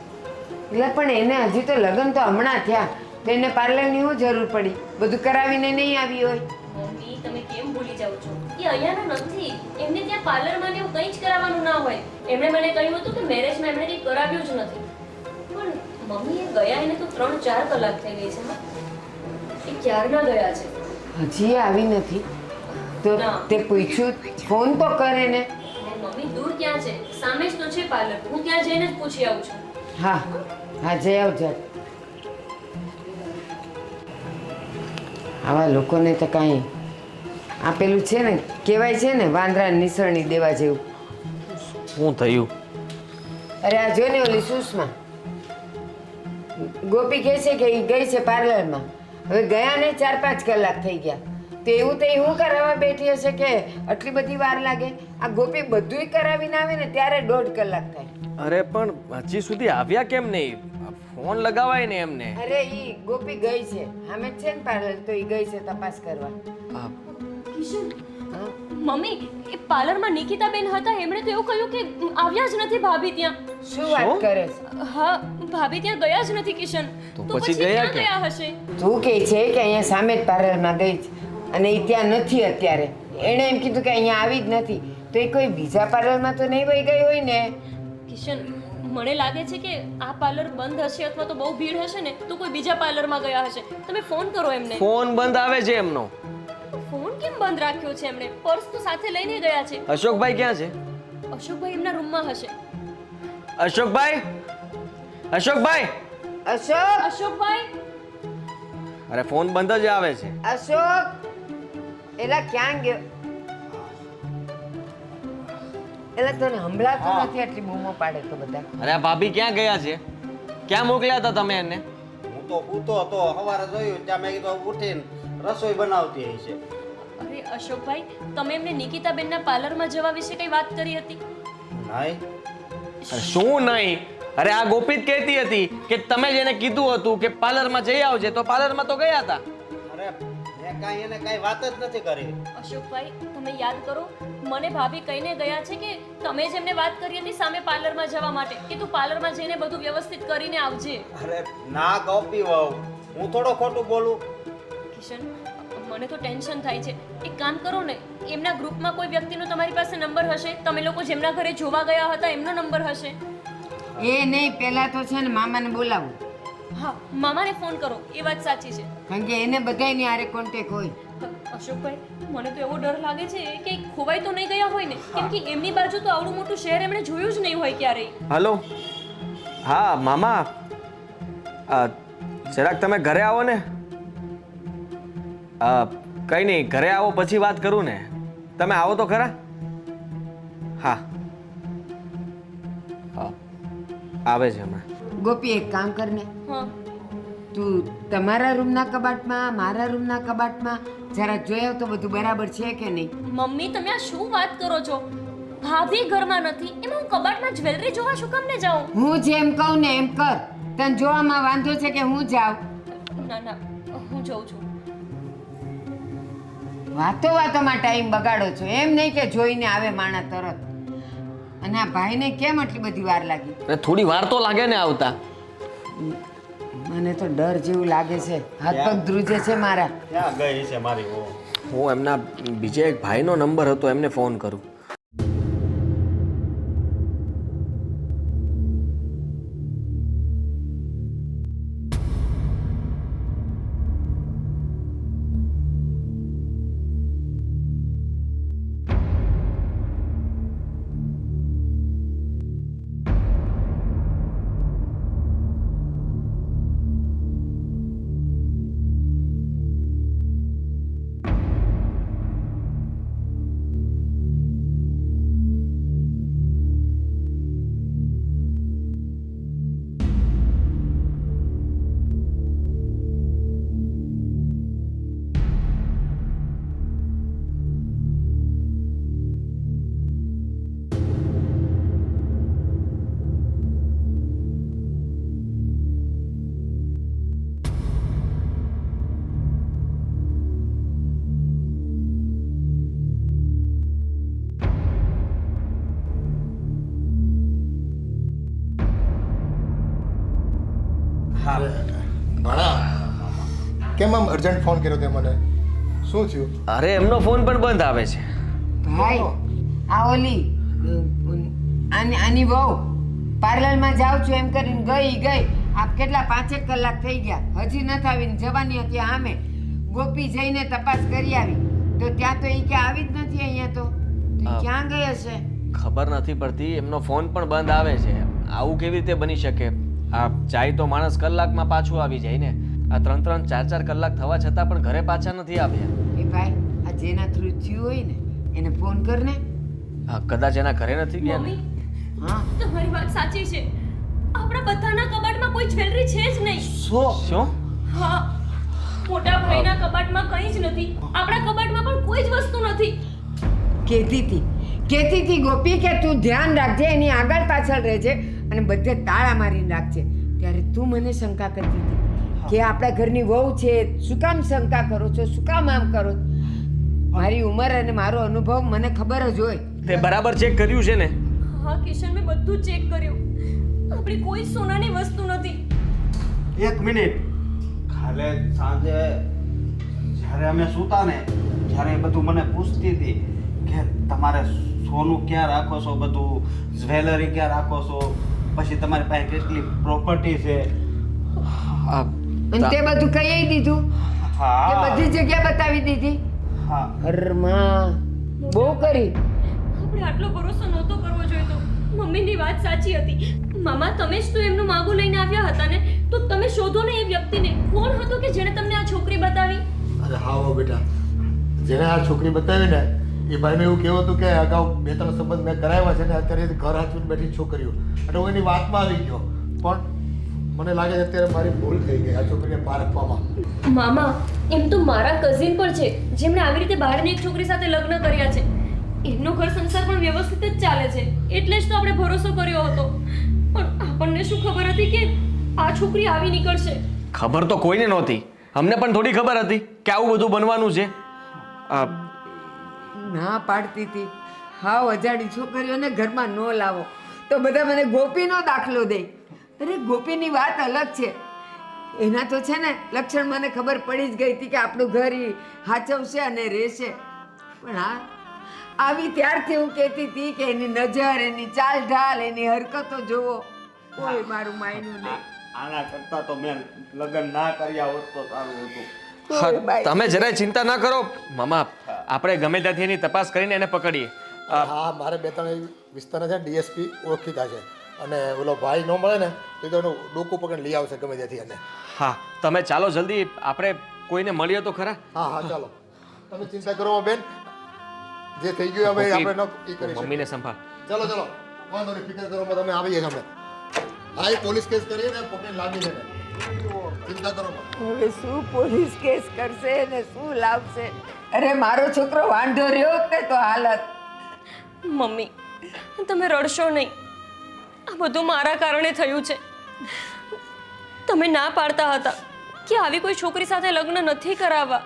એટલે પણ એને હજી તો લગ્ન તો હમણાં થયા, તો એને પાર્લરની શું જરૂર પડી? બધું કરાવીને નહીં આવી હોય? મમ્મી તમે કેમ ભૂલી જાઓ છો? એ અહીંયાના નથી, એમને ત્યાં પાર્લરમાં ને એવું કંઈ જ કરાવવાનું ના હોય. એમણે મને કહ્યું હતું કે મેરેજમાં એમણે કંઈ કરાવ્યું જ નથી. પણ મમ્મી એ ગયા એને તો 3-4 કલાક થઈ ગઈ છે. એ ક્યારના ગયા છે? હજી આવી નથી તો ના. તે પૂછ્યું, ફોન તો કરે ને. અને મમ્મી દૂર ક્યાં છે? સામે જ તો છે પાર્લર, હું ત્યાં જઈને જ પૂછી આવું છું. હા હા, જઈ આવજો. આવા લોકોને તો કાંઈ આપેલું છે ને, કહેવાય છે ને વાંદરા નિસરણી દેવા જેવું. શું થયું? અરે આ જો ને ઓલી સુષ્મા, ગોપી કહે છે કે એ ગઈ છે પાર્લરમાં. હવે ગયા ને 4-5 કલાક થઈ ગયા, તો એવું તો હું કરાવવા બેઠી હશે કે આટલી બધી વાર લાગે? આ ગોપી બધુંય કરાવીને આવે ને ત્યારે 1.5 કલાક થાય. અરે પણ હજી સુધી આવ્યા કેમ નહીં? ફોન લગાવાય ને એમને. અરે ઈ ગોપી ગઈ છે, અમે જ છે ને પાર્લર, તો ઈ ગઈ છે તપાસ કરવા. આ, કિશન હા? મમ્મી એ પાર્લરમાં નિકિતાબેન હતા, એમણે તો એવું કહ્યું કે આવ્યા જ નથી ભાભી ત્યાં. શું વાત કરે છે? હા, ભાભી ત્યાં ગયા જ નથી કિશન. તો પછી ગયા ક્યાં ગયા હશે? તું કહે છે કે અહીંયા સામે જ પાર્લરમાં ગઈ છે અને એ ત્યાં નથી અત્યારે. એણે એમ કીધું કે અહીંયા આવી જ નથી, તો એ કોઈ બીજા પાર્લરમાં તો નહીં વહી ગઈ હોય ને? કિશન મને લાગે છે કે આ પાર્લર બંધ હશે અથવા તો બહુ ભીડ હશે ને તો કોઈ બીજા પાર્લરમાં ગયા હશે. તમે ફોન કરો એમને. ફોન બંધ આવે છે એમનો. ફોન કેમ બંધ રાખ્યો છે એમણે? પર્સ તો સાથે લઈને ગયા છે. અશોકભાઈ ક્યાં છે? અશોકભાઈ એમના રૂમમાં હશે. અશોકભાઈ, અશોકભાઈ! અશોક! અશોકભાઈ! અરે ફોન બંધ જ આવે છે. અશોક! એલા ક્યાં ગયો? એલા તને હંભળાતું નથી આટલી બૂમો પાડે તો બધા? અરે આ ભાભી ક્યાં ગયા છે? ક્યાં મોકલ્યા હતા તમે એને? હું તો ઊતો હતો, સવારે જોયું ત્યાં મેં કીધું ઉઠીને રસોઈ બનાવતી હશે. અરે અશોકભાઈ, તમે એમને નિકિતાબેનના પાર્લરમાં જવા વિશે કઈ વાત કરી હતી? નહીં, અરે શું નહીં? અરે આ ગોપી જ કહેતી હતી કે તમે જેને કીધું હતું કે પાર્લરમાં જઈ આવજે, તો પાર્લરમાં તો ગયા હતા. અરે મેં કાંઈ એને કાંઈ વાત જ નથી કરી. અશોકભાઈ તમે યાદ કરો, મને ભાભી કહીને ગયા છે કે તમે જ એમને વાત કરી હતી સામે પાર્લરમાં જવા માટે કે તું પાર્લરમાં જઈને બધું વ્યવસ્થિત કરીને આવજે. અરે ના ગોપી વહુ, હું થોડો ખોટું બોલું? કિશન મને તો ટેન્શન થાય છે. એક કામ કરો ને, એમના ગ્રુપમાં કોઈ વ્યક્તિનો તમારી પાસે નંબર હશે, તમે લોકો જેમના ઘરે જોવા ગયા હતા એમનો નંબર હશે. એ નહીં, પહેલા તો છે ને મામાને બોલાવું. હા, મામાને ફોન કરો, એ વાત સાચી છે. કારણ કે એને બધાયની હારે કોન્ટેક હોય. અશોકભાઈ મને તો એવો ડર લાગે છે કે ખોવાઈ તો નહીં ગયા હોય ને, કેમ કે એમની બાજુ તો આવડું મોટું શહેર એમણે જોયું જ નહીં હોય ક્યારેય. હલો, હા મામા, જરાક તમે ઘરે આવો ને. કઈ નહીં, ઘરે આવો પછી વાત કરું ને. તમે આવો તો ખરા. હા હા, આવે છે હમણાં. ગોપી એક કામ કરને, હા તું તમારા રૂમના કબાટમાં, મારા રૂમના કબાટમાં જરા જોયા તો બધું બરાબર છે કે નહીં? મમ્મી તમે આ શું વાત કરો છો? ભાભી ઘરમાં નથી, એમાં હું કબાટમાં જ્વેલરી જોવા શું કામ ને જાઉં? હું જેમ કહું ને એમ કર. તને જોવામાં વાંધો છે કે હું જાઉં? ના ના, હું જઉં છું. વાતો વાતોમાં ટાઈમ બગાડો છો, એમ નહીં કે જોઈને આવે માણા તરત. અને આ ભાઈને કેમ આટલી બધી વાર લાગી? અરે થોડી વાર તો લાગે ને આવતા. મને તો ડર જેવું લાગે છે, હાથ પગ ધ્રુજે છે મારા. ક્યાં ગઈ છે મારી વહુ? હું એમના બીજા એક ભાઈનો નંબર હતો, એમને ફોન કરું. ભાણા કેમ આમ અર્જન્ટ ફોન કર્યો તે મને? શું થયું? અરે એમનો ફોન પણ બંધ આવે છે. ભાઈ આ ઓલી આની વહુ પાર્લરમાં જાઉં છું એમ કરીને ગઈ. આપ કેટલા 5 કલાક થઈ ગયા, હજી નથી આવીને જવાની હતી. આમે ગોપી જઈને તપાસ કરી આવી તો ત્યાં તો એ કે આવી જ નથી અહીંયા. તો ઈ ક્યાં ગઈ હશે? ખબર નથી પડતી, એમનો ફોન પણ બંધ આવે છે. આવું કેવી રીતે બની શકે? આ જાય તો માણસ કલાકમાં પાછું આવી જાય ને. આ 3-3, 4-4 કલાક થવા છતાં પણ ઘરે પાછા નથી આવ્યા. એ ભાઈ આ જેના થ્રુ થયું હોય ને એને ફોન કરને. કદાચ એના ઘરે નથી ગયા ને. મમ્મી હા તમારી વાત સાચી છે. આપણા બધાના કબાટમાં કોઈ જ્વેલરી છે જ નહીં. શું? હા મોટા ભાઈના કબાટમાં કંઈ જ નથી, આપણા કબાટમાં પણ કોઈ જ વસ્તુ નથી. કહેતી હતી ગોપી કે તું ધ્યાન રાખજે, એની આગળ પાછળ રહેજે અને બધે તાળા મારીને રાખજે. ત્યારે તું મને શંકા કરતી હતી કે આપણા ઘરની વહુ છે, શું કામ શંકા કરો છો, શું કામ આમ કરો છો? મારી ઉંમર અને મારો અનુભવ મને ખબર જ હોય. તે બરાબર ચેક કર્યું છે ને? હા કિશન, મેં બધું ચેક કર્યું. આપણી કોઈ સોનાની વસ્તુ નથી. એક મિનિટ, કાલે સાંજે જ્યારે અમે સૂતા ને ત્યારે એ બધું મને પૂછતી હતી કે તમારે સોનું ક્યાં રાખો છો, બધું જ્વેલરી ક્યાં રાખો છો, પછી તમારી પાસે કેટલી પ્રોપર્ટી છે. અને તે બધું કહી દીધું કે હા બધી જગ્યા બતાવી દીધી? હા અરમાં બહુ કરી. આપણે આટલો ભરોસો નહોતો કરવો જોઈતો. મમ્મીની વાત સાચી હતી. મામા, તમે જ તો એમનું માગું લઈને આવ્યા હતા ને, તો તમે શોધો ને એ વ્યક્તિને. કોણ હતો કે જેણે તમને આ છોકરી બતાવી? અરે હા હો બેટા, જેને આ છોકરી બતાવી ને એ ભાઈને એવું કહેવું હતું કે અગાઉ 2-3 સંબંધ મેં કરાવ્યા છે ને અત્યારે ઘર હાચવીને બેઠી છોકરીઓ, એટલે હું એની વાતમાં આવી ગયો. પણ મને લાગે છે અત્યારે મારી ભૂલ થઈ ગઈ આ છોકરીને પારખવામાં. મામા, એમ તો મારા કઝિન પણ છે જેમણે આવી રીતે બહારની એક છોકરી સાથે લગ્ન કર્યા છે. એમનો ઘર સંસાર પણ વ્યવસ્થિત જ ચાલે છે, એટલે જ તો આપણે ભરોસો કર્યો હતો. પણ આપણને શું ખબર હતી કે આ છોકરી આવી નીકળશે? ખબર તો કોઈને નહોતી. અમને પણ થોડી ખબર હતી કે આવું બધું બનવાનું છે. ના પાડતી હતી, હાવ અજાણી છોકરીઓને ઘરમાં ન લાવો તો બધા મને ગોપીનો દાખલો દે. અરે ગોપીની વાત અલગ છે. એના તો છે ને લક્ષણ મને ખબર પડી જ ગઈ હતી કે આપણું ઘર ઈ હાચવશે અને રહેશે. પણ હા, આવી ત્યારથી હું કહેતી હતી કે એની નજર, એની ચાલ ઢાલ, એની હરકતો જોવો, કોઈ મારું માયનું નહીં. આના કરતા તો મેં લગ્ન ના કર્યા હોત તો સારું હતું. હા, તમે જરાય ચિંતા ના કરો મામા. આપણે ગમે ત્યાંથી એની તપાસ કરીને એને પકડીએ. હા, મારે 2-3 વિસ્તારના છે ડીએસપી ઓળખીતા છે, અને ઓલો ભાઈ ન મળે ને તો એનું ડોકું પકડીને લઈ આવશે ગમે ત્યાંથી એને. હા, તમે ચાલો જલ્દી, આપણે કોઈને મળીએ તો ખરા. હા હા ચાલો, તમે ચિંતા કરો બેન, જે થઈ ગયું હવે આપણે એ કરી મમ્મીને સંભાળ. ચાલો ચાલો, વાંધો નહીં, ફિકર કરો, તમે આવીએ અમે. હા, એ પોલીસ કેસ કરીએ ને પકડીને લાવી દે, ચિંતા કરો. હવે શું પોલીસ કેસ કરશે ને શું લાવશે? અરે મારો છોકરો વાંઢો રહ્યો ને તો હાલત. મમ્મી, તમે રડશો નહીં. આ બધું મારા કારણે થયું છે. તમે ના પાડતા હતા કે આવી કોઈ છોકરી સાથે લગ્ન નથી કરાવવા,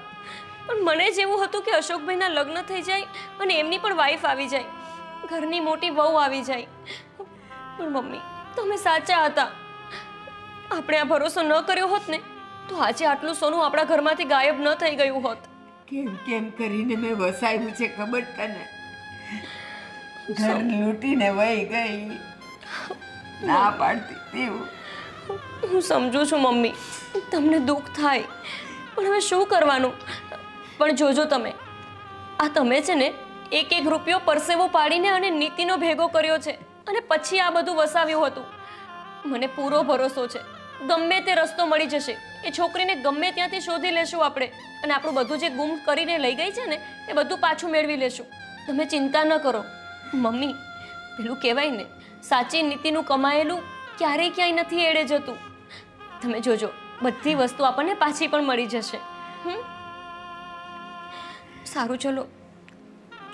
પણ મને જ એવું હતું કે અશોકભાઈના લગ્ન થઈ જાય અને એમની પણ વાઈફ આવી જાય, ઘરની મોટી વહુ આવી જાય. પણ મમ્મી, તમે સાચા હતા. આપણે આ ભરોસો ન કર્યો હોત ને તો આજે આટલું સોનું આપણા ઘરમાંથી ગાયબ ન થઈ ગયું હોત. કેમ કેમ કરીને મેં વસાવ્યું છે ખબર તને? ઘર લૂંટીને વહી ગઈ. ના પાડતી હતી હું. હું સમજુ છું મમ્મી, તમને દુઃખ થાય, પણ હવે શું કરવાનું? પણ જોજો તમે, આ તમે છે ને એક રૂપિયો પરસેવો પાડીને અને નીતિનો ભેગો કર્યો છે અને પછી આ બધું વસાવ્યું હતું. મને પૂરો ભરોસો છે ગમે તે રસ્તો મળી જશે. એ છોકરીને ગમે ત્યાંથી શોધી લેશું આપણે, અને આપણું બધું જે ગુમ કરીને લઈ ગઈ છે ને એ બધું પાછું મેળવી લેશું. તમે ચિંતા ન કરો મમ્મી. પેલું કહેવાય ને, સાચી નીતિનું કમાયેલું ક્યારેય ક્યાંય નથી એડે જતું. તમે જોજો, બધી વસ્તુ આપણને પાછી પણ મળી જશે. સારું, ચલો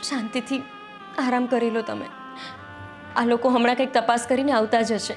શાંતિથી આરામ કરી લો તમે. આ લોકો હમણાં કંઈક તપાસ કરીને આવતા જ હશે.